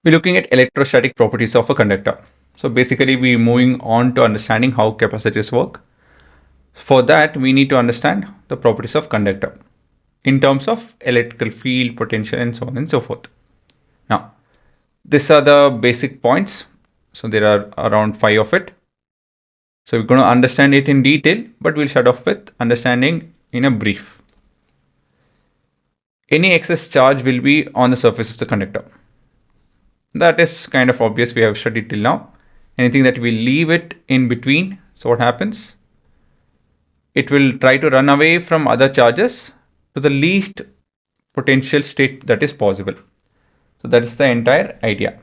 We're looking at electrostatic properties of a conductor. So basically we're moving on to understanding how capacitors work. For that, we need to understand the properties of conductor in terms of electrical field, potential, and so on and so forth. Now, these are the basic points. So there are around 5 of it. So we're going to understand it in detail, but we'll start off with understanding in a brief. Any excess charge will be on the surface of the conductor. That is kind of obvious, we have studied till now. Anything that we leave it in between, so what happens? It will try to run away from other charges to the least potential state that is possible. So that is the entire idea.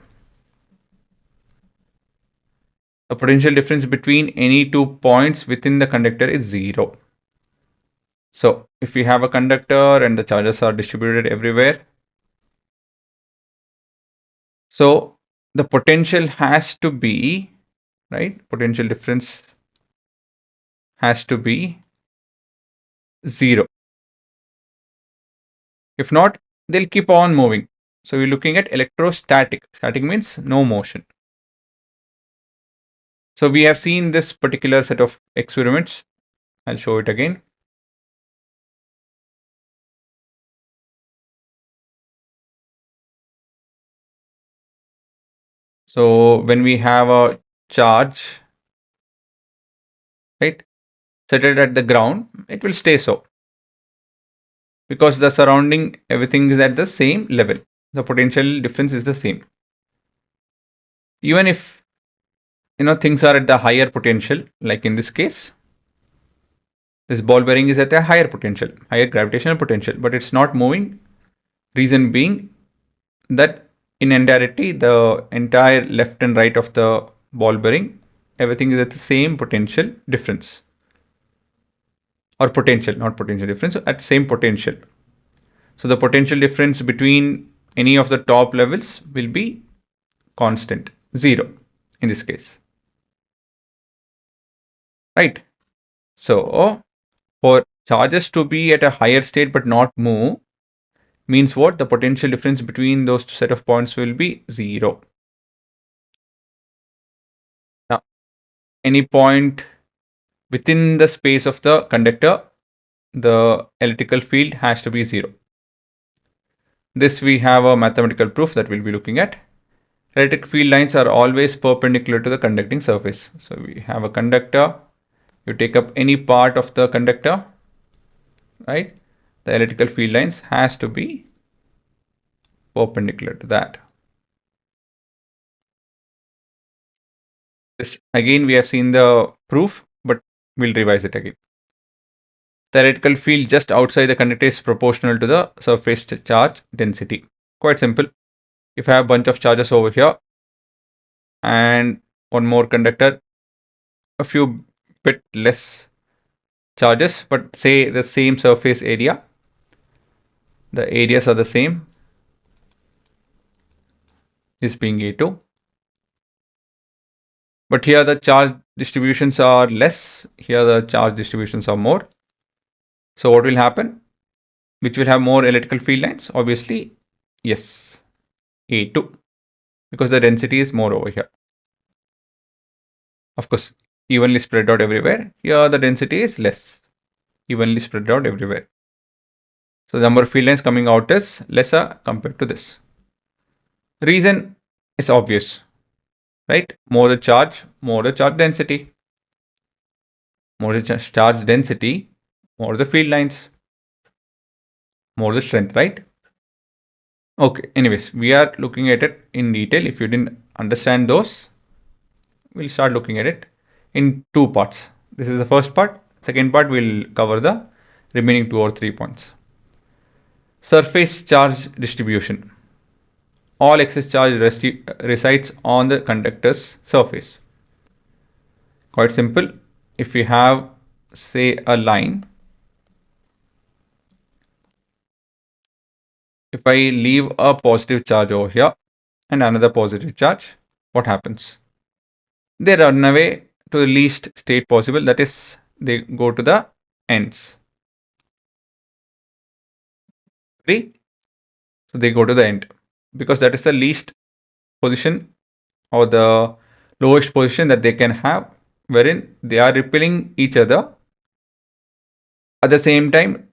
The potential difference between any 2 points within the conductor is 0. So if we have a conductor and the charges are distributed everywhere, so the potential has to be, right? Potential difference has to be 0. If not, they'll keep on moving. So we're looking at electrostatic. Static means no motion. So we have seen this particular set of experiments. I'll show it again. So when we have a charge, right, settled at the ground, it will stay so. Because the surrounding, everything is at the same level. The potential difference is the same. Even if, things are at the higher potential, like in this case, this ball bearing is at a higher potential, higher gravitational potential, but it's not moving. Reason being that in entirety, the entire left and right of the ball bearing, everything is at the same potential difference. Or potential, not potential difference, at same potential. So the potential difference between any of the top levels will be constant, 0 in this case. Right? So for charges to be at a higher state but not move means what? The potential difference between those set of points will be 0. Now, any point within the space of the conductor, the electrical field has to be 0. This we have a mathematical proof that we'll be looking at. Electric field lines are always perpendicular to the conducting surface. So we have a conductor, you take up any part of the conductor, right? The electrical field lines has to be perpendicular to that. This again we have seen the proof, but we'll revise it again. The electrical field just outside the conductor is proportional to the surface charge density. Quite simple. If I have a bunch of charges over here and one more conductor, a few bit less charges, but say the same surface area, the areas are the same, this being A2. But here the charge distributions are less, here the charge distributions are more. So what will happen? Which will have more electrical field lines? Obviously, yes, A2, because the density is more over here. Of course, evenly spread out everywhere. Here the density is less, evenly spread out everywhere. So the number of field lines coming out is lesser compared to this. Reason is obvious, right? More the charge density. More the charge density, more the field lines, more the strength, right? Okay, anyways, we are looking at it in detail. If you didn't understand those, we'll start looking at it in 2 parts. This is the first part. Second part, we'll cover the remaining 2 or 3 points. Surface charge distribution. All excess charge resides on the conductor's surface. Quite simple. If we have, say, a line, if I leave a positive charge over here and another positive charge, what happens? They run away to the least state possible, that is, they go to the ends. Agree? So they go to the end because that is the least position or the lowest position that they can have, wherein they are repelling each other. At the same time,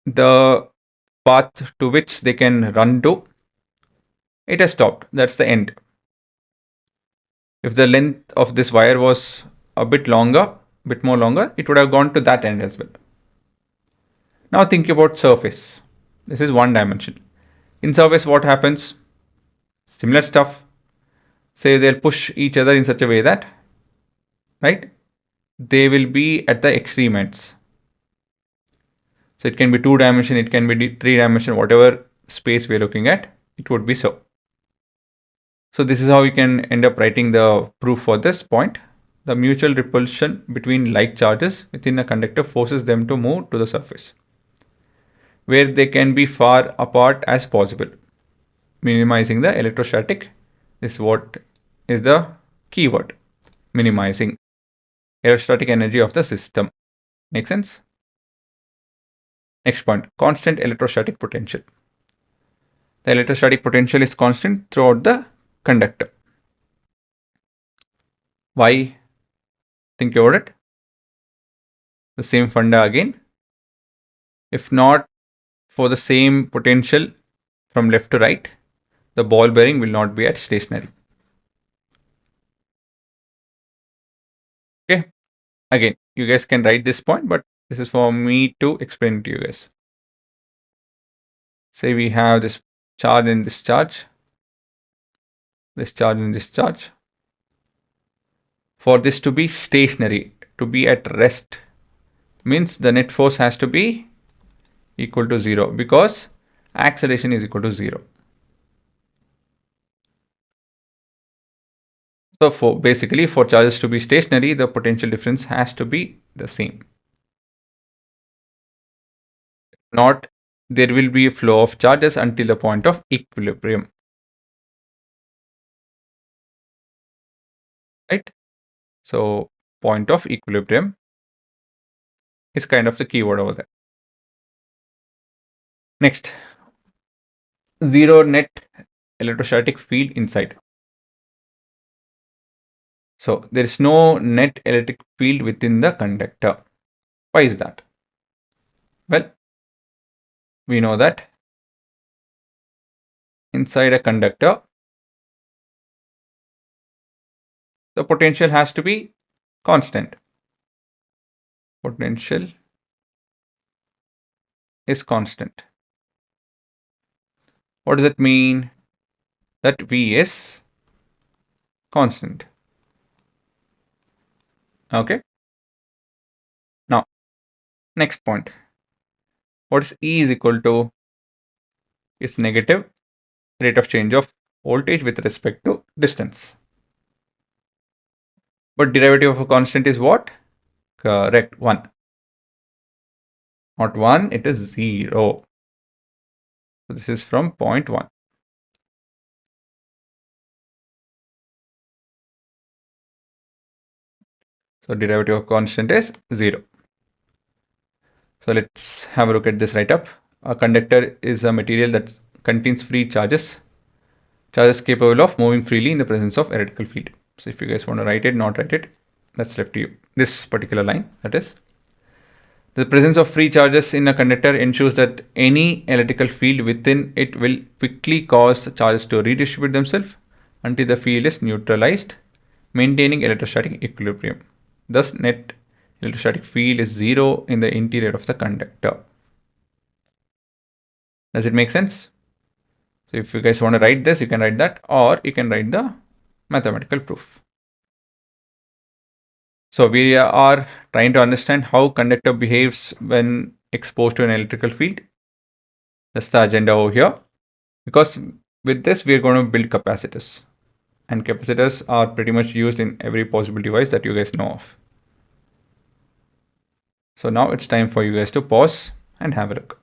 the path to which they can run to, it has stopped. That's the end. If the length of this wire was a bit more longer, it would have gone to that end as well. Now think about surface. This is one dimension. In surface, what happens? Similar stuff. Say they'll push each other in such a way that, right, they will be at the extreme ends. So it can be 2-dimension, it can be 3-dimension, whatever space we're looking at, it would be so. So this is how you can end up writing the proof for this point. The mutual repulsion between like charges within a conductor forces them to move to the surface, where they can be far apart as possible, minimizing the electrostatic. This is what is the keyword, minimizing electrostatic energy of the system. Make sense? Next point, constant electrostatic potential. The electrostatic potential is constant throughout the conductor. Why? Think about it. The same funda again. If not for the same potential from left to right, the ball bearing will not be at stationary. Okay. Again, you guys can write this point, but this is for me to explain to you guys. Say we have this charge and this charge, this charge and this charge. For this to be stationary, to be at rest, means the net force has to be equal to 0 because acceleration is equal to 0. So for charges to be stationary, the potential difference has to be the same. Not, there will be a flow of charges until the point of equilibrium. Right? So point of equilibrium is kind of the keyword over there. Next, zero net electrostatic field inside. So there is no net electric field within the conductor. Why is that? Well, we know that inside a conductor, the potential has to be constant. Potential is constant. What does it mean? That V is constant. Okay. Now, next point. What is E is equal to? Is negative rate of change of voltage with respect to distance. But derivative of a constant is what? Correct, 1. Not 1, it is 0. So this is from point 1. So derivative of constant is 0. So let's have a look at this right up. A conductor is a material that contains free charges. Charges capable of moving freely in the presence of electrical field. So if you guys want to write it, not write it, that's left to you. This particular line, that is. The presence of free charges in a conductor ensures that any electrical field within it will quickly cause the charges to redistribute themselves until the field is neutralized, maintaining electrostatic equilibrium. Thus, net electrostatic field is 0 in the interior of the conductor. Does it make sense? So if you guys want to write this, you can write that, or you can write the mathematical proof. So we are trying to understand how conductor behaves when exposed to an electrical field. That's the agenda over here. Because with this, we are going to build capacitors. And capacitors are pretty much used in every possible device that you guys know of. So now it's time for you guys to pause and have a look.